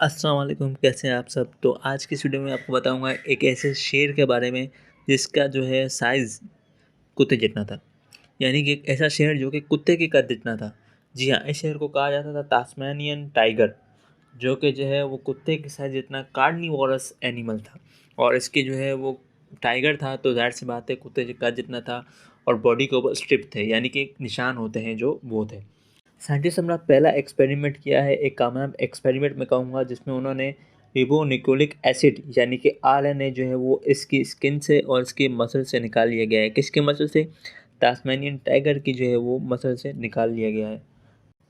अस्सलाम वालेकुम, कैसे हैं आप सब। तो आज की इस वीडियो में आपको बताऊंगा एक ऐसे शेर के बारे में जिसका जो है साइज़ कुत्ते जितना था। यानी कि एक ऐसा शेर जो कि कुत्ते के कद जितना था। जी हाँ, इस शेर को कहा जाता था तास्मानियन टाइगर, जो कि जो है वो कुत्ते के साइज़ जितना कार्निवोरस एनिमल था। और इसके जो है वो टाइगर था, तो ज़ाहिर सी बात है कुत्ते के कद जितना था। और बॉडी के ऊपर स्ट्रिप थे, यानी कि एक निशान होते हैं जो वो थे। साइंटिस्ट ने अपना पहला एक्सपेरिमेंट किया है, एक कामयाब एक्सपेरिमेंट मैं कहूँगा, जिसमें उन्होंने रिबोन्यूक्लिक एसिड यानी कि आरएनए जो है वो इसकी स्किन से और इसके मसल से निकाल लिया गया है। किसके मसल से? तास्मानियन टाइगर की जो है वो मसल से निकाल लिया गया है।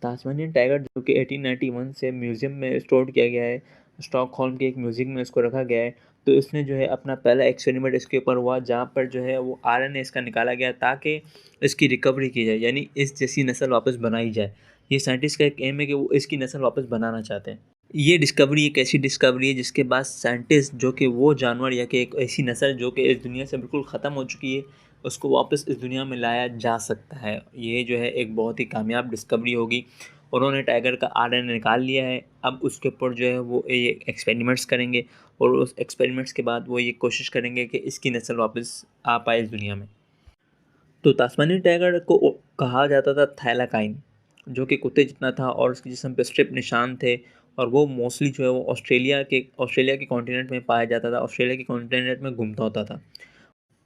तास्मानियन टाइगर जो कि 1891 से म्यूज़ियम में स्टोर किया गया है, स्टॉकहोल्म के एक म्यूज़ियम में इसको रखा गया है। तो इसने जो है अपना पहला एक्सपेरिमेंट इसके ऊपर हुआ, जहाँ पर जो है वो आरएनए इसका निकाला गया ताकि इसकी रिकवरी की जाए, यानी इस जैसी नस्ल वापस बनाई जाए। ये साइंटिस्ट का एक एम है कि वो इसकी नस्ल वापस बनाना चाहते हैं। ये डिस्कवरी एक ऐसी डिस्कवरी है जिसके बाद साइंटिस्ट जो कि वो जानवर या कि एक ऐसी नस्ल जो कि इस दुनिया से बिल्कुल ख़त्म हो चुकी है, उसको वापस इस दुनिया में लाया जा सकता है। ये जो है एक बहुत ही कामयाब डिस्कवरी होगी। उन्होंने टाइगर का आरएनए निकाल लिया है। अब उसके ऊपर जो है वो ये एक्सपेरिमेंट्स करेंगे, और उस एक्सपेरिमेंट्स के बाद वो ये कोशिश करेंगे कि इसकी नस्ल वापस आ पाए इस दुनिया में। तो तास्मानियन टाइगर को कहा जाता था थैलाकाइन, जो कि कुत्ते जितना था, और उसके जिस्म पे स्ट्रिप निशान थे। और वो मोस्टली जो है वो ऑस्ट्रेलिया के कॉन्टिनेंट में पाया जाता था, ऑस्ट्रेलिया के कॉन्टिनेंट में घूमता होता था।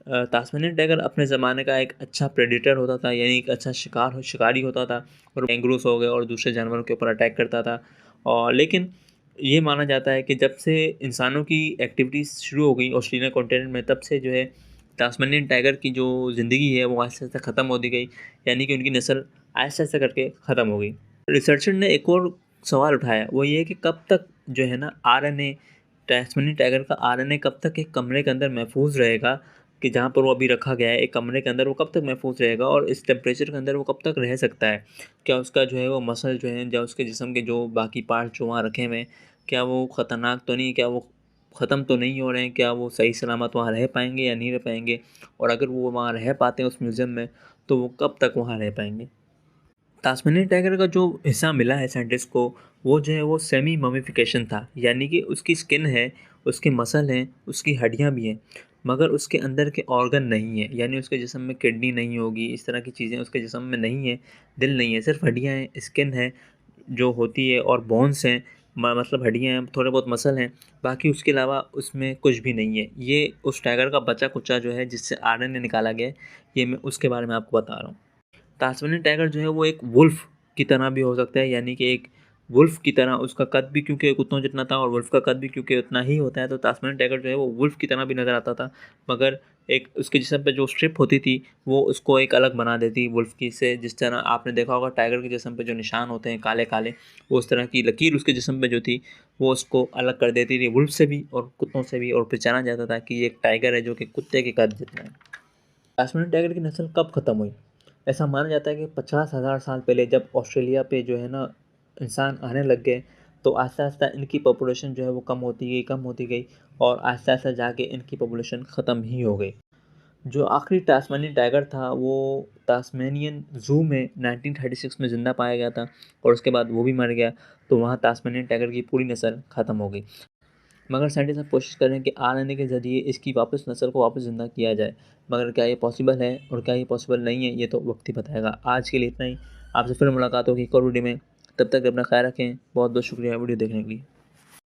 तास्मानियन टाइगर अपने ज़माने का एक अच्छा प्रेडेटर होता था, यानी एक अच्छा शिकारी होता था, और कैंगरूस हो गए और दूसरे जानवरों के ऊपर अटैक करता था। और लेकिन ये माना जाता है कि जब से इंसानों की एक्टिविटीज़ शुरू हो गई ऑस्ट्रेलिया कॉन्टिनेंट में, तब से जो है तास्मानियन टाइगर की जो ज़िंदगी है वो आहिस्ता आहिस्ता ख़त्म होती गई, यानी कि उनकी नस्ल आहिस्ता आहिस्ता करके ख़त्म हो गई। रिसर्चर ने एक और सवाल उठाया, वो ये है कि कब तक जो है ना आरएनए, तास्मानियन टाइगर का आरएनए कब तक एक कमरे के अंदर महफूज रहेगा, कि जहाँ पर वो अभी रखा गया है एक कमरे के अंदर, वो कब तक महफूज रहेगा और इस टेम्परेचर के अंदर वो कब तक रह सकता है। क्या उसका जो है वो मसल जो है, या उसके जिस्म के जो बाकी पार्ट जो वहाँ रखे हुए हैं, क्या वो ख़तरनाक तो नहीं, क्या वो ख़त्म तो नहीं हो रहे हैं, क्या वो सही सलामत वहाँ रह पाएंगे या नहीं रह पाएंगे। और अगर वो वहाँ रह पाते हैं उस म्यूज़ियम में, तो वो कब तक वहाँ रह पाएंगे। तास्मानियन टाइगर का जो हिस्सा मिला है साइंटिस्ट को, वो जो है वो सेमी ममीफिकेशन था, यानी कि उसकी स्किन है, उसके मसल हैं, उसकी हड्डियाँ भी हैं, मगर उसके अंदर के ऑर्गन नहीं है। यानी उसके जिस्म में किडनी नहीं होगी, इस तरह की चीज़ें उसके जिस्म में नहीं है, दिल नहीं है, सिर्फ हड्डियाँ हैं, स्किन है जो होती है, और बोन्स हैं, मतलब हड्डियाँ हैं, थोड़े बहुत मसल हैं, बाकी उसके अलावा उसमें कुछ भी नहीं है। ये उस टाइगर का बचा कुचा जो है जिससे आरएनए निकाला गया है, ये मैं उसके बारे में आपको बता रहा हूँ। तास्मानियन टाइगर जो है वो एक वुल्फ की तरह भी हो सकता है, यानी कि एक वुल्फ की तरह उसका कद भी क्योंकि कुत्तों जितना था, और वुल्फ का कद भी क्योंकि उतना ही होता है, तो तास्मानियन टाइगर जो है वो वुल्फ की तरह भी नज़र आता था। मगर एक उसके जिस्म पे जो स्ट्रिप होती थी वो उसको एक अलग बना देती वुल्फ की से। जिस तरह आपने देखा होगा टाइगर के जिस्म पे जो निशान होते हैं काले काले, वो उस तरह की लकीर उसके जिस्म पे जो थी वो उसको अलग कर देती थी वुल्फ से भी और कुत्तों से भी, और पहचाना जाता था कि ये एक टाइगर है जो कि कुत्ते के कद जितना है। तास्मानियन टाइगर की नस्ल कब ख़त्म हुई? ऐसा माना जाता है कि 50,000 साल पहले जब ऑस्ट्रेलिया पे जो है ना इंसान आने लग गए, तो आहिस्ता आहिस्ता इनकी पॉपुलेशन जो है वो कम होती गई, और आहिस्ता आहिस्ता जाके इनकी पॉपुलेशन ख़त्म ही हो गई। जो आखिरी टास्मानियन टाइगर था वो टास्मेनियन ज़ू में 1936 में ज़िंदा पाया गया था, और उसके बाद वो भी मर गया। तो वहाँ टास्मेनियन टाइगर की पूरी नस्ल ख़त्म हो गई। मगर साइंटिस्ट अब कोशिश कर रहे हैं कि आरएनए के ज़रिए इसकी वापस नस्ल को वापस ज़िंदा किया जाए। मगर क्या ये पॉसिबल है और क्या ये पॉसिबल नहीं है, ये तो वक्त ही बताएगा। आज के लिए इतना ही। आपसे फिर मुलाकात होगी एक और वीडियो में। तब तक अपना ख्याल रखें। बहुत बहुत शुक्रिया वीडियो देखने के लिए।